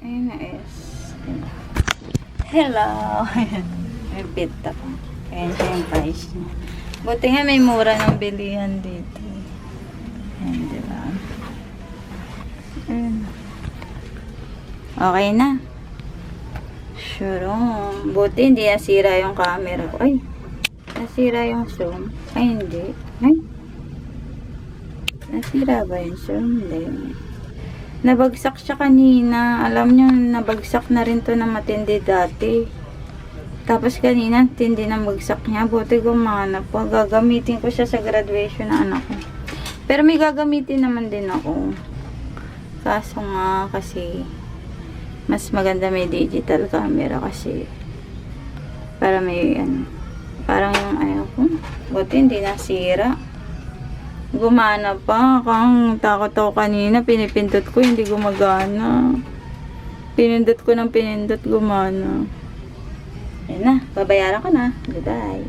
Ayun na is. Hello. May pita pa. Ayan siya yung price niya. Buti nga may mura ng bilihan dito. Ayan, diba? Ayan. Okay na. Sure. Buti hindi nasira yung camera ko. Ay. Nasira yung zoom. Ay, hindi. Ay. Nasira ba yung zoom? Hindi. Nabagsak siya kanina. Alam nyo, nabagsak na rin to na matindi dati. Tapos kanina, tindi na bagsak niya. Buti gumana po. Gagamitin ko siya sa graduation ng anak ko. Pero may gagamitin naman din ako. Kaso nga kasi mas maganda may digital camera kasi para may ano, parang yung ano ko. Buti hindi nasira. Gumana pa. Kang takot ako kanina. Pinipindot ko, hindi gumagana. Pinindot ko ng pinindot, gumana. Ayan na. Babayaran ko na. Goodbye.